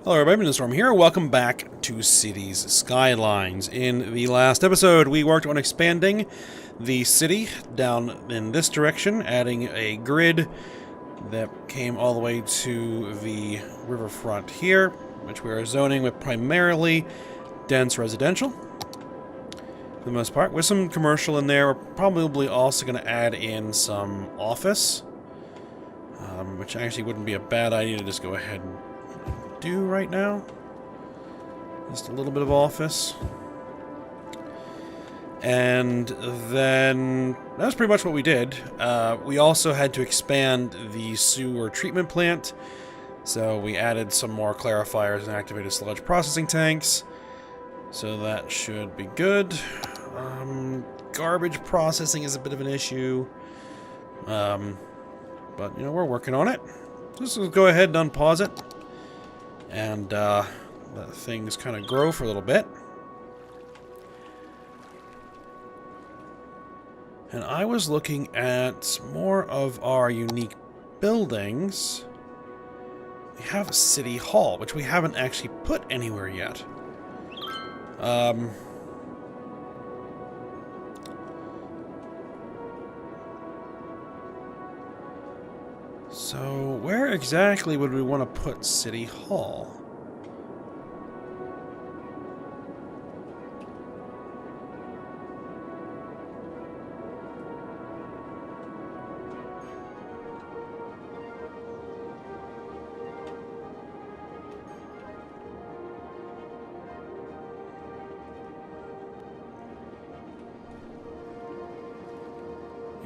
Hello everybody, Storm here. Welcome back to Cities Skylines. In the last episode, we worked on expanding the city down in this direction, adding a grid that came all the way to the riverfront here, which we are zoning with primarily dense residential, for the most part, with some commercial in there. We're probably also going to add in some office, which actually wouldn't be a bad idea to just go ahead and do right now. Just a little bit of office. And then that's pretty much what we did. We also had to expand the sewer treatment plant. So we added some more clarifiers and activated sludge processing tanks. So that should be good. Garbage processing is a bit of an issue. But, you know, we're working on it. Just go ahead and unpause it. And let things kind of grow for a little bit. And I was looking at more of our unique buildings. We have a city hall, which we haven't actually put anywhere yet. So, where exactly would we want to put City Hall?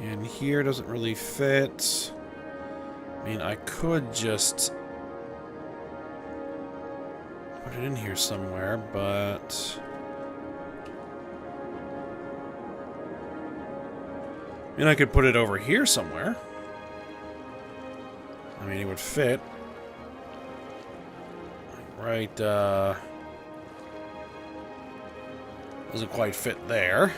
And here doesn't really fit. I mean, I could just put it in here somewhere, but I mean, I could put it over here somewhere. I mean, it would fit. Right, doesn't quite fit there.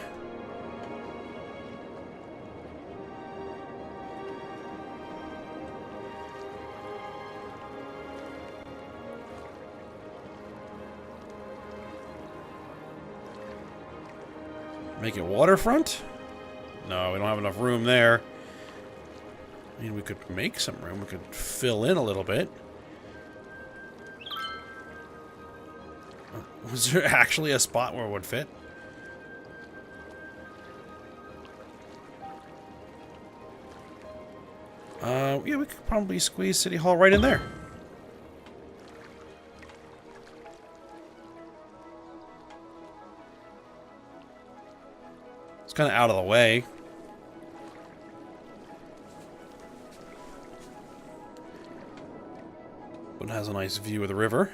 Make it waterfront? No, we don't have enough room there. I mean, we could make some room. We could fill in a little bit. Was there actually a spot where it would fit? Yeah, we could probably squeeze City Hall right in there. It's kind of out of the way. But it has a nice view of the river.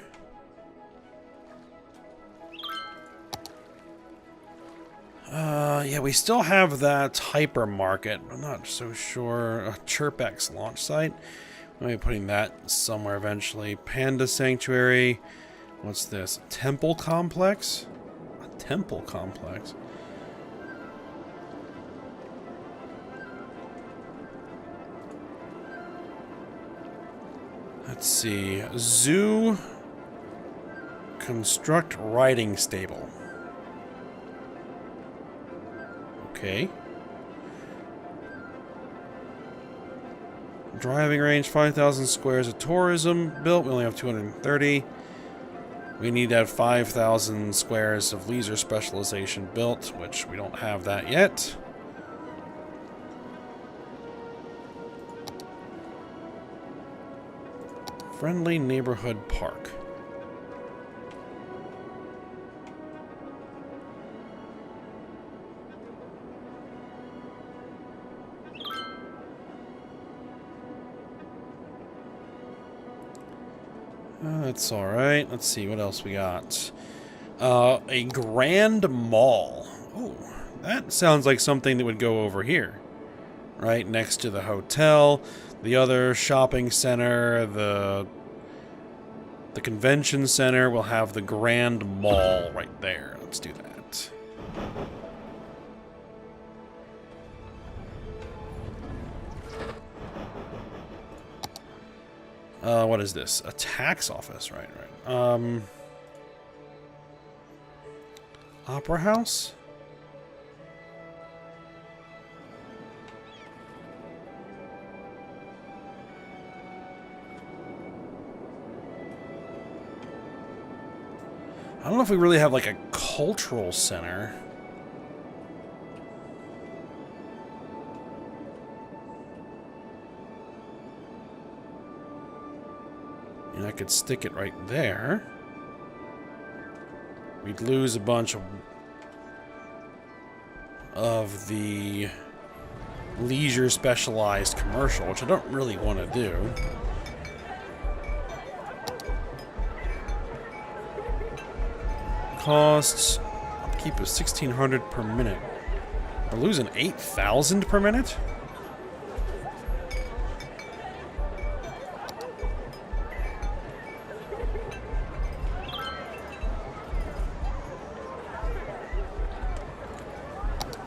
Yeah, we still have that hypermarket. I'm not so sure. A Chirpex launch site. Maybe putting that somewhere eventually. Panda Sanctuary. What's this? Temple Complex? A temple complex. Let's see. Zoo. Construct riding stable. Okay. Driving range, 5,000 squares of tourism built. We only have 230. We need to have 5,000 squares of leisure specialization built, which we don't have that yet. Friendly neighborhood park. That's alright. Let's see what else we got. A grand mall. Oh, that sounds like something that would go over here. Right next to the hotel, the other shopping center, the convention center will have the grand mall right there. Let's do that. What is this? A tax office, right, right. Opera House? I don't know if we really have, like, a cultural center. And I could stick it right there. We'd lose a bunch of the leisure specialized commercial, which I don't really want to do. Costs upkeep of 1,600 per minute. We're losing 8,000 per minute?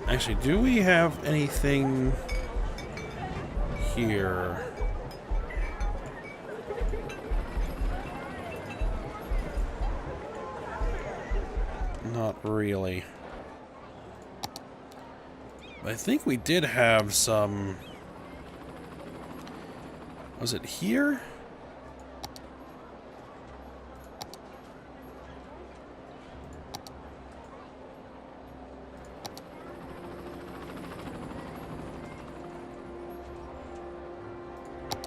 Actually, do we have anything here? Not really. I think we did have some... Was it here?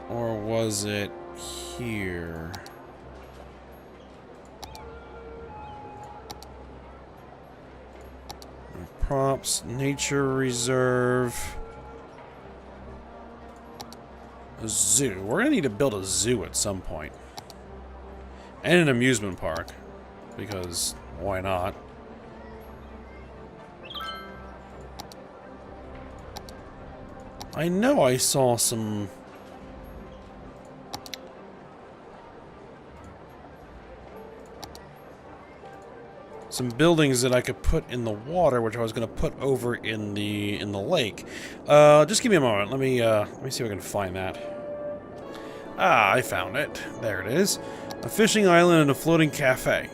Or was it here? Props, nature reserve, a zoo. We're gonna need to build a zoo at some point. And an amusement park. Because why not? I know I saw some... buildings that I could put in the water, which I was going to put over in the lake. Just give me a moment. Let me see if I can find that. Ah, I found it. There it is. A fishing island and a floating cafe.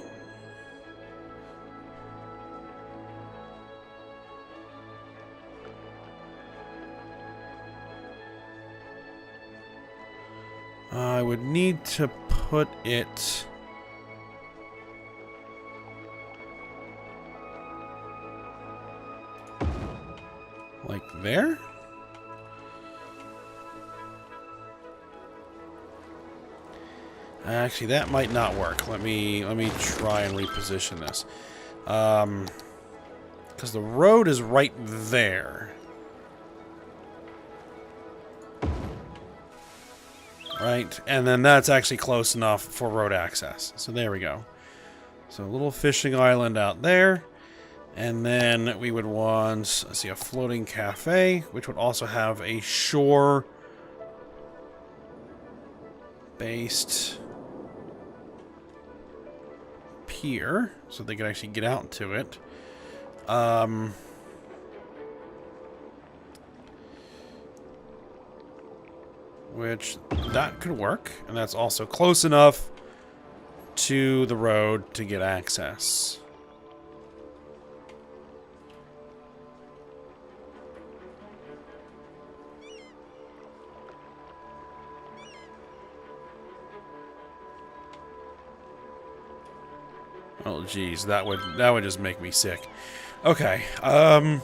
I would need to put it... like there? Actually, that might not work. Let me try and reposition this. Because the road is right there. Right? And then that's actually close enough for road access. So there we go. So a little fishing island out there. And then we would want, let's see, a floating cafe, which would also have a shore-based pier, so they could actually get out to it. Which, that could work, and that's also close enough to the road to get access. Oh geez, that would just make me sick. Okay, at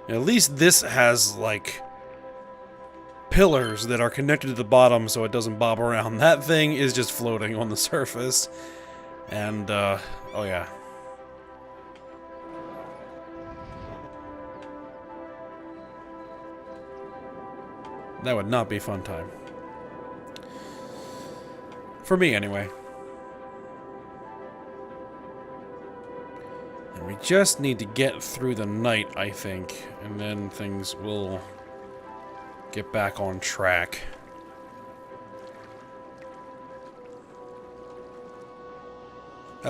least this has like pillars that are connected to the bottom so it doesn't bob around. That thing is just floating on the surface. And oh yeah. That would not be a fun time. For me, anyway. And we just need to get through the night, I think, and then things will get back on track.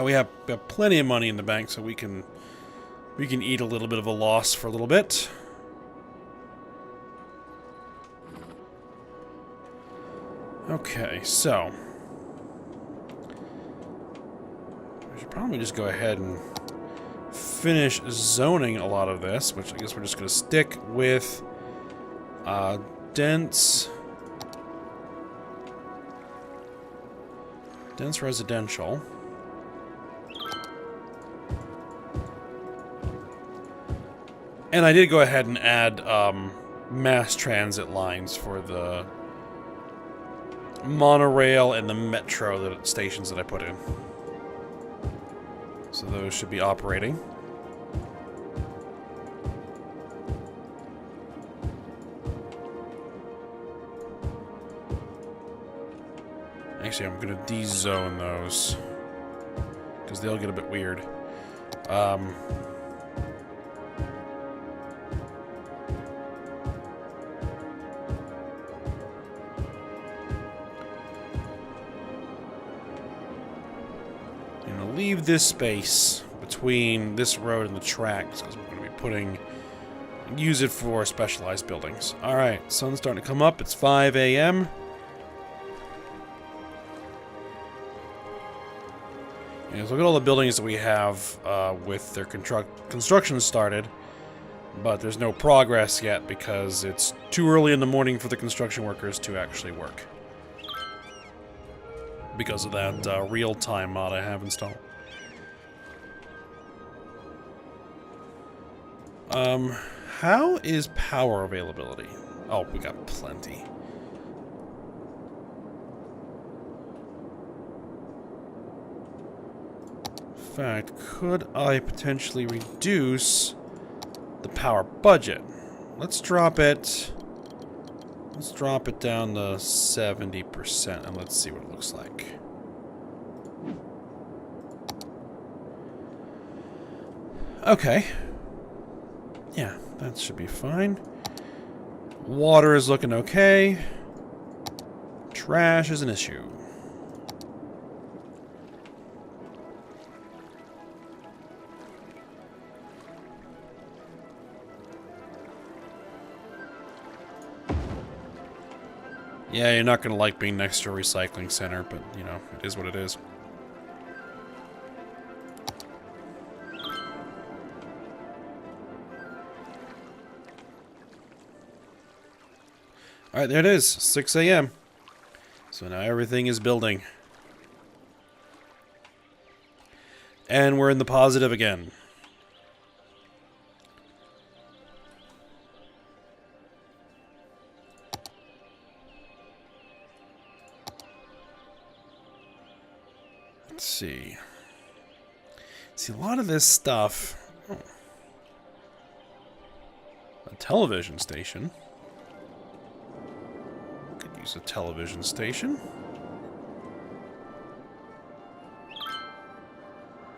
We have plenty of money in the bank, so we can eat a little bit of a loss for a little bit. Okay, so I should probably just go ahead and finish zoning a lot of this, which I guess we're just going to stick with dense residential. And I did go ahead and add mass transit lines for the monorail and the metro stations that I put in. So those should be operating. Actually, I'm going to de-zone those, because they'll get a bit weird. Leave this space between this road and the tracks, because we're going to be use it for specialized buildings. Alright, sun's starting to come up. It's 5 a.m. Yeah, so look at all the buildings that we have with their construction started, but there's no progress yet because it's too early in the morning for the construction workers to actually work. Because of that real-time mod I have installed. How is power availability? Oh, we got plenty. In fact, could I potentially reduce the power budget? Let's drop it. Let's drop it down to 70%, and let's see what it looks like. Okay. Yeah, that should be fine. Water is looking okay. Trash is an issue. Yeah, you're not going to like being next to a recycling center, but, you know, it is what it is. Alright, there it is. 6 a.m. So now everything is building. And we're in the positive again. Let's see. See, a lot of this stuff... Oh. A television station. Could use a television station.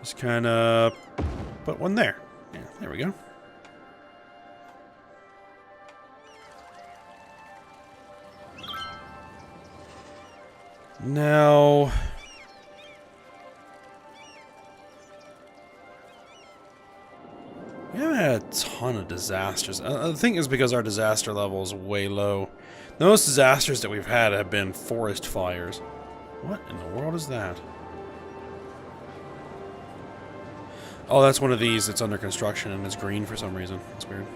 Just kind of put one there. Yeah, there we go. Now... we haven't had a ton of disasters. The thing is because our disaster level is way low. The most disasters that we've had have been forest fires. What in the world is that? Oh, that's one of these that's under construction and it's green for some reason. That's weird.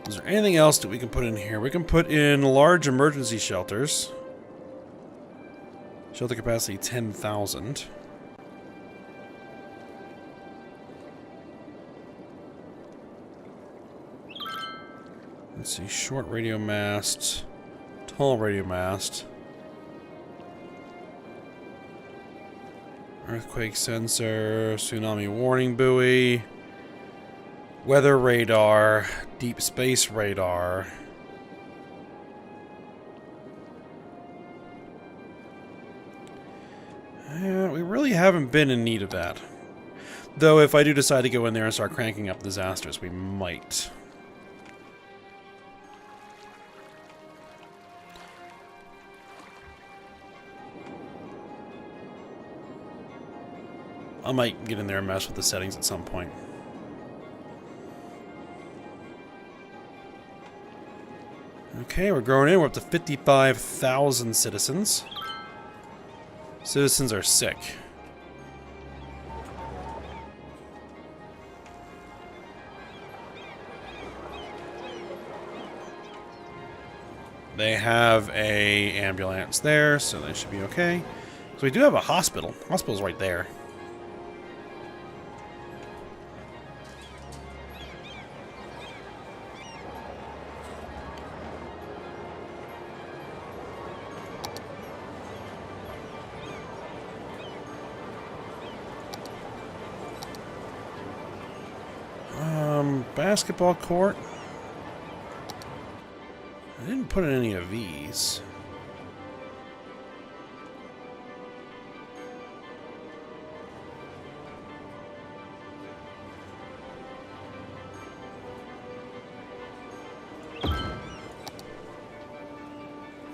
Is there anything else that we can put in here? We can put in large emergency shelters. Shelter capacity 10,000. Let's see, short radio mast, tall radio mast, earthquake sensor, tsunami warning buoy, weather radar, deep space radar. We really haven't been in need of that. Though if I do decide to go in there and start cranking up disasters, we might. I might get in there and mess with the settings at some point. Okay, we're growing in. We're up to 55,000 citizens. Citizens are sick. They have a ambulance there, so they should be okay. So we do have a hospital. Hospital's right there. Basketball court. I didn't put in any of these.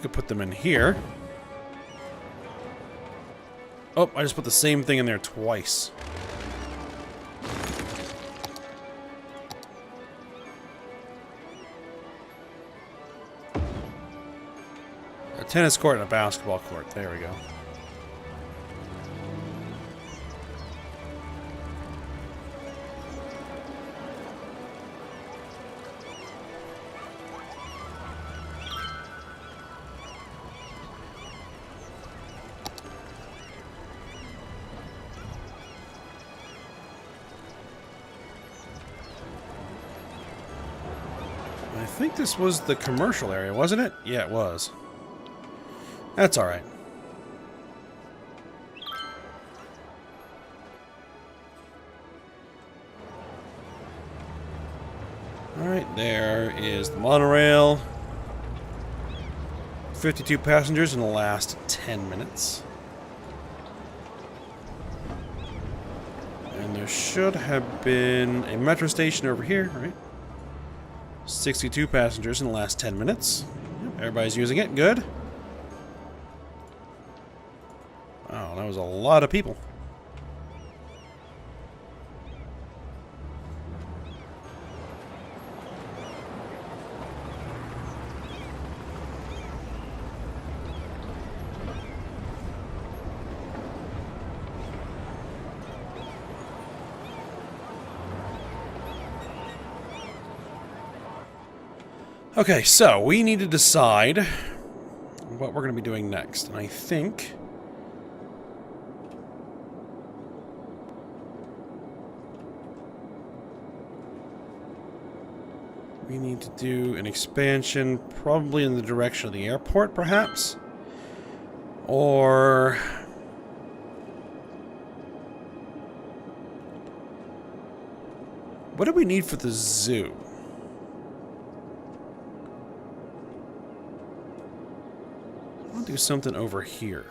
Could put them in here. Oh, I just put the same thing in there twice. A tennis court and a basketball court. There we go. I think this was the commercial area, wasn't it? Yeah, it was. That's all right. All right, there is the monorail. 52 passengers in the last 10 minutes. And there should have been a metro station over here, right? 62 passengers in the last 10 minutes. Yep, everybody's using it. Good. Wow, that was a lot of people. Okay, so we need to decide what we're going to be doing next. And I think we need to do an expansion, probably in the direction of the airport, perhaps? Or what do we need for the zoo? I'll do something over here.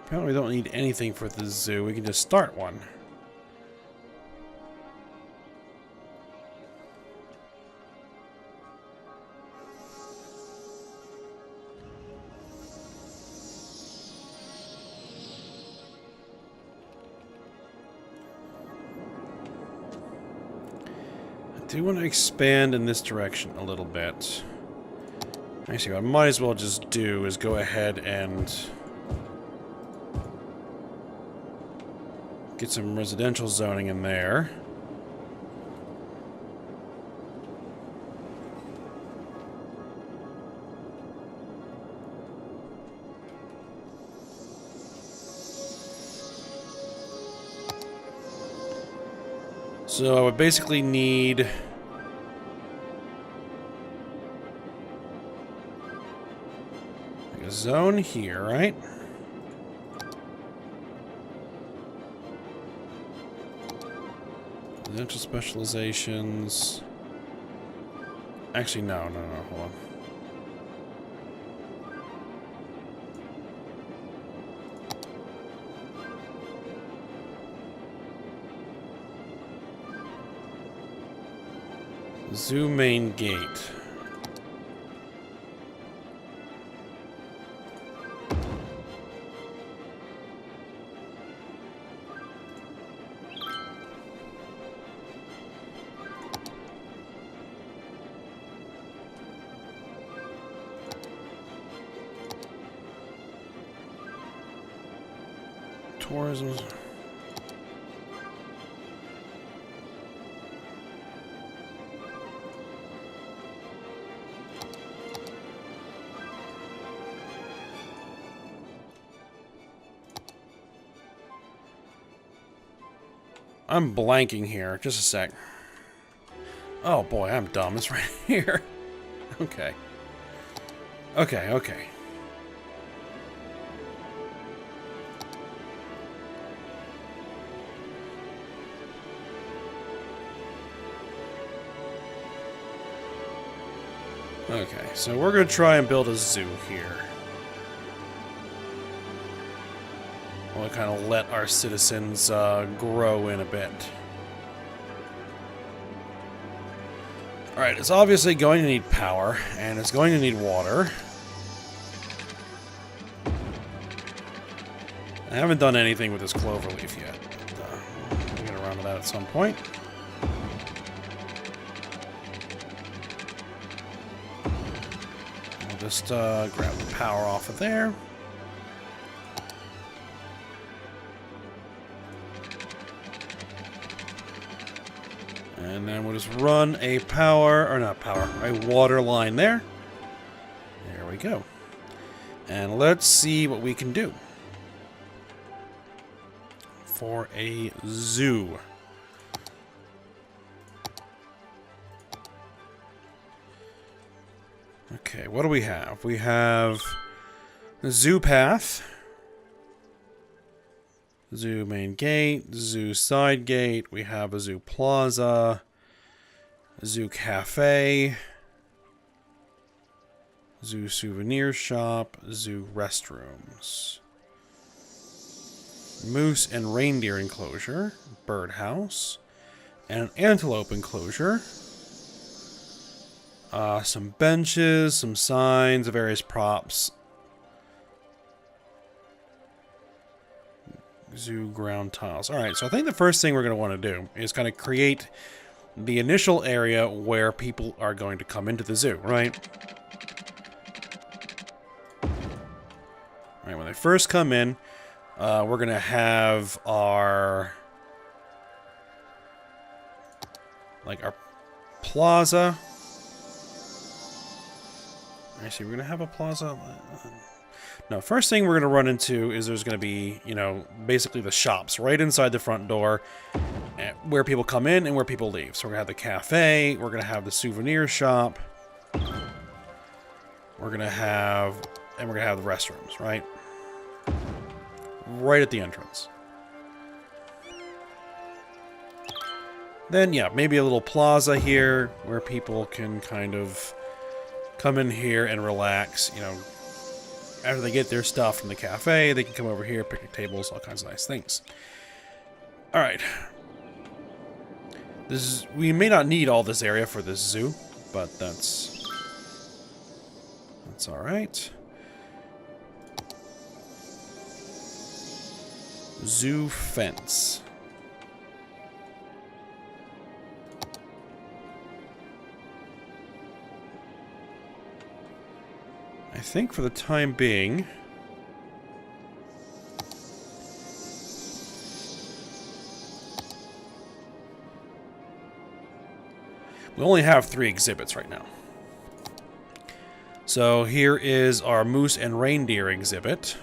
Apparently we don't need anything for the zoo. We can just start one. I do want to expand in this direction a little bit. Actually, what I might as well just do is go ahead and get some residential zoning in there. So I would basically need like a zone here, right? Residential specializations. Actually, no, hold on. Zoo main gate. tourism. I'm blanking here. Just a sec. Oh boy, I'm dumb. It's right here. Okay. Okay, okay. Okay, so we're going to try and build a zoo here. We'll kind of let our citizens grow in a bit. Alright, it's obviously going to need power, and it's going to need water. I haven't done anything with this clover leaf yet. We'll get around to that at some point. We'll just grab the power off of there. And then we'll just run a a water line there. There we go. And let's see what we can do for a zoo. Okay, what do we have? We have the zoo path. Zoo main gate, zoo side gate, we have a zoo plaza, zoo cafe, zoo souvenir shop, zoo restrooms, moose and reindeer enclosure, birdhouse, and an antelope enclosure, some benches, some signs, various props, zoo ground tiles. Alright, so I think the first thing we're going to want to do is kind of create the initial area where people are going to come into the zoo, right? Alright, when they first come in, we're going to have our plaza. Actually, we're going to have a plaza. No, first thing we're going to run into is there's going to be, you know, basically the shops right inside the front door where people come in and where people leave. So we're going to have the cafe, we're going to have the souvenir shop, we're going to have the restrooms, right? Right at the entrance. Then, yeah, maybe a little plaza here where people can kind of come in here and relax, you know. After they get their stuff from the cafe, they can come over here, picnic tables, all kinds of nice things. Alright. We may not need all this area for this zoo, but that's alright. Zoo fence. I think for the time being, we only have 3 exhibits right now. So here is our moose and reindeer exhibit.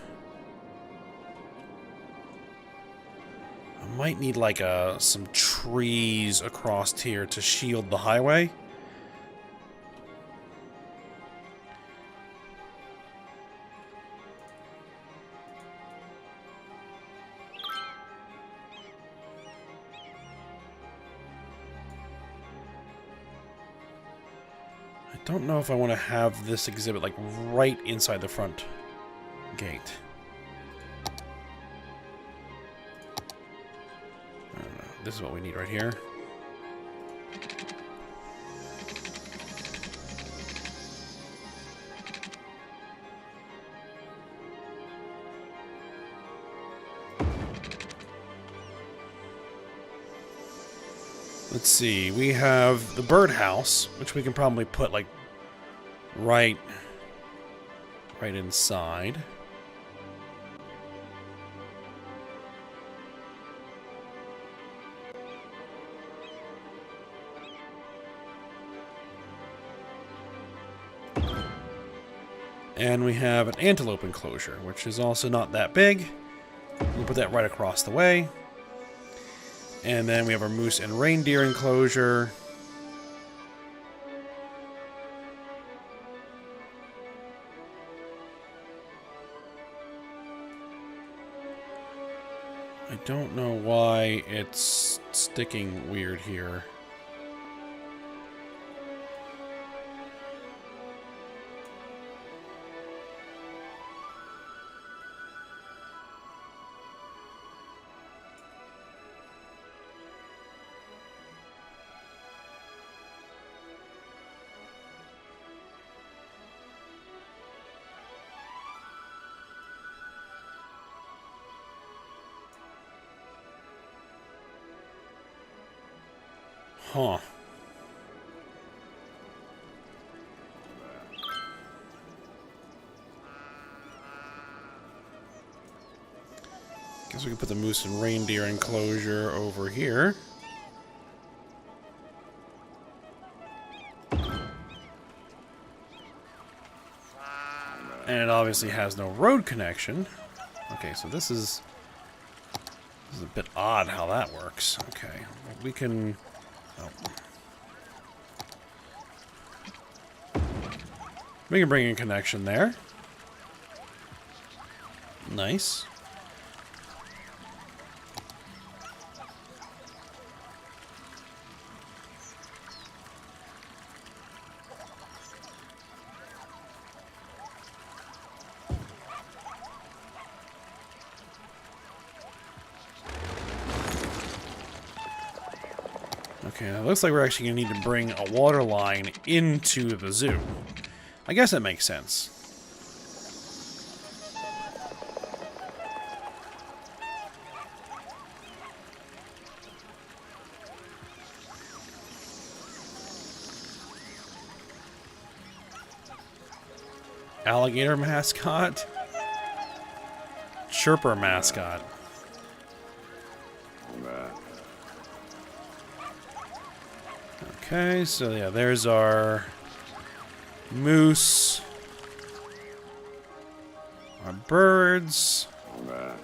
I might need like some trees across here to shield the highway. I don't know if I want to have this exhibit like right inside the front gate. I don't know. This is what we need right here. Let's see, we have the birdhouse, which we can probably put like right inside. And we have an antelope enclosure, which is also not that big. We'll put that right across the way. And then we have our moose and reindeer enclosure. I don't know why it's sticking weird here. Huh. Guess we can put the moose and reindeer enclosure over here. And it obviously has no road connection. Okay, so this is a bit odd how that works. Okay, we can... Oh. We can bring in connection there. Nice. Okay, now it looks like we're actually going to need to bring a water line into the zoo. I guess that makes sense. Alligator mascot? Chirper mascot. Okay, so yeah, there's our moose, our birds, our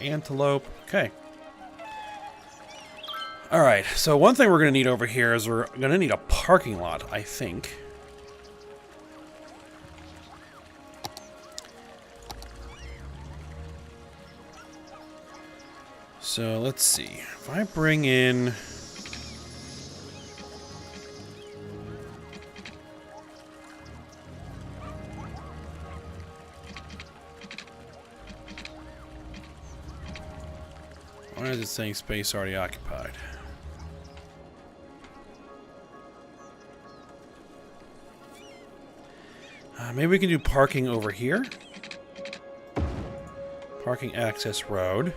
antelope. Okay. Alright, so one thing we're going to need over here is we're going to need a parking lot, I think. So let's see. If I bring in... Why is it saying space already occupied? Maybe we can do parking over here. Parking access road.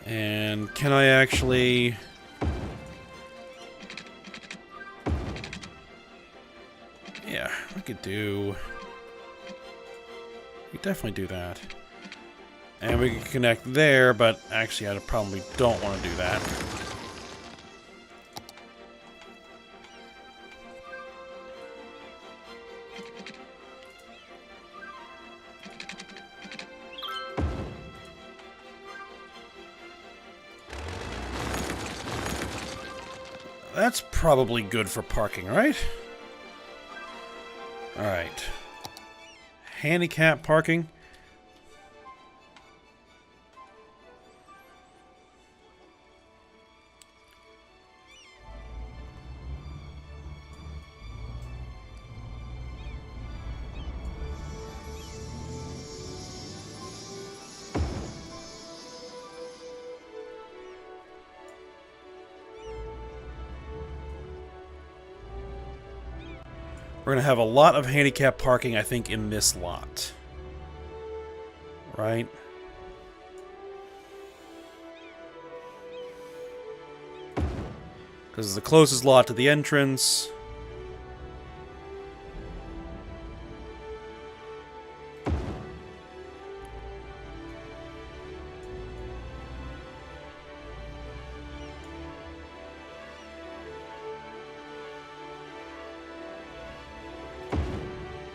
And can I actually... Yeah, we could do... We could definitely do that. And we could connect there, but actually I probably don't want to do that. That's probably good for parking, right? Alright. Handicap parking. We're We're going to have a lot of handicap parking, I think, in this lot. Right? Because it's the closest lot to the entrance.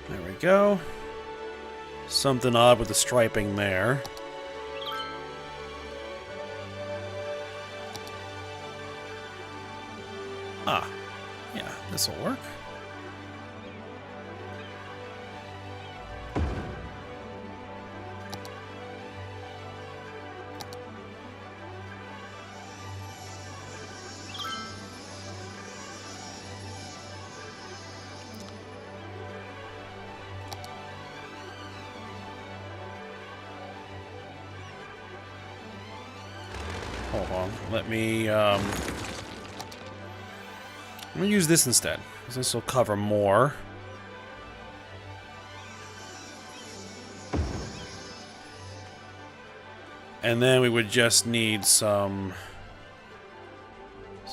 There we go. Something odd with the striping there. Ah, yeah, this'll work. Hold on, let me I'm gonna use this instead, because this will cover more. And then we would just need some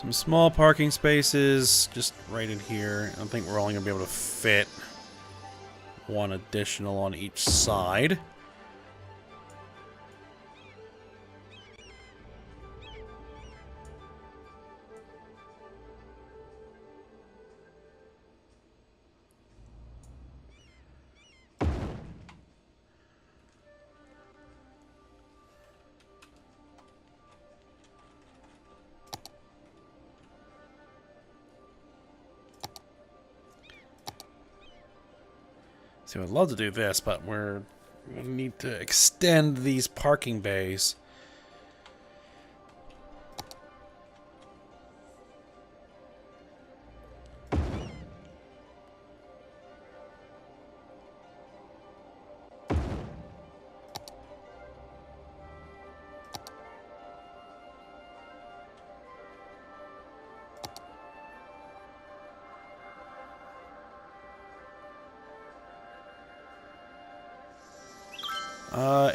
small parking spaces just right in here. I think we're only gonna be able to fit one additional on each side. See, I'd love to do this, but we need to extend these parking bays.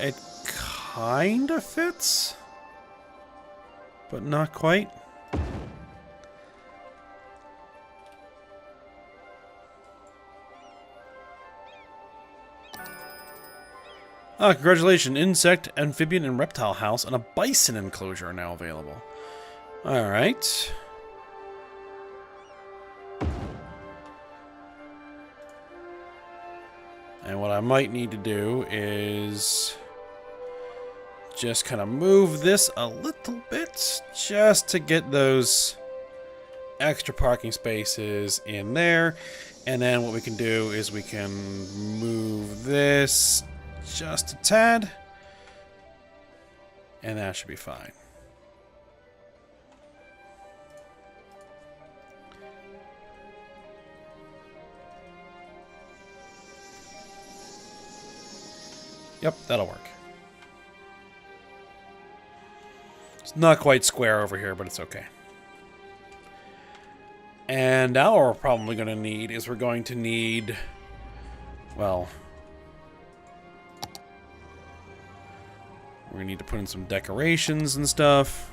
It kinda fits, but not quite. Ah, congratulations. Insect, amphibian, and reptile house and a bison enclosure are now available. Alright. And what I might need to do is just kind of move this a little bit just to get those extra parking spaces in there. And then what we can do is we can move this just a tad, and that should be fine. Yep, that'll work. It's not quite square over here, but it's okay. And now what we're probably going to need is we're going to need, well, we're going to need to put in some decorations and stuff.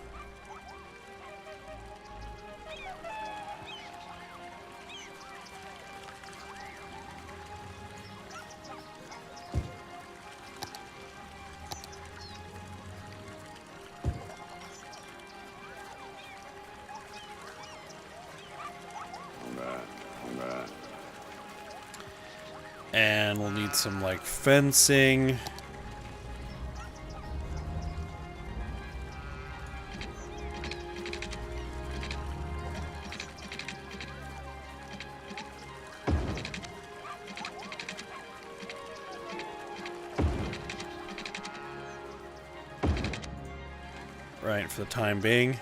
And we'll need some, like, fencing. Right, for the time being.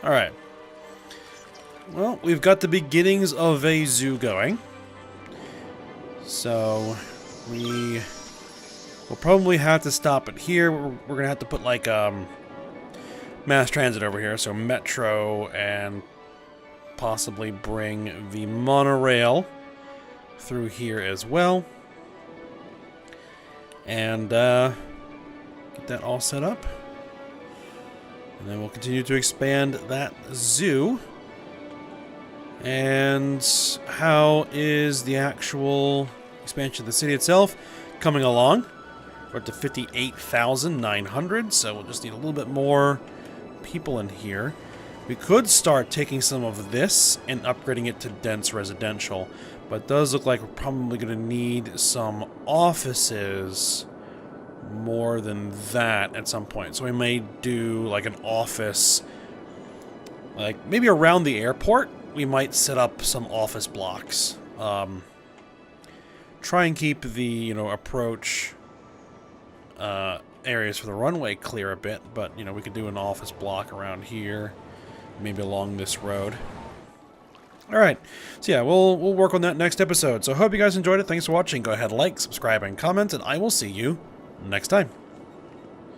Alright. Well, we've got the beginnings of a zoo going. So, we'll probably have to stop it here. We're going to have to put, like, mass transit over here. So, metro and possibly bring the monorail through here as well. And, get that all set up. And then we'll continue to expand that zoo. And how is the actual expansion of the city itself coming along? We're up to 58,900, so we'll just need a little bit more people in here. We could start taking some of this and upgrading it to dense residential, but it does look like we're probably going to need some offices more than that at some point. So we may do like an office, like maybe around the airport. We might set up some office blocks. Try and keep the, approach areas for the runway clear a bit, but, we could do an office block around here, maybe along this road. Alright, so yeah, we'll work on that next episode. So I hope you guys enjoyed it. Thanks for watching. Go ahead, like, subscribe, and comment, and I will see you next time.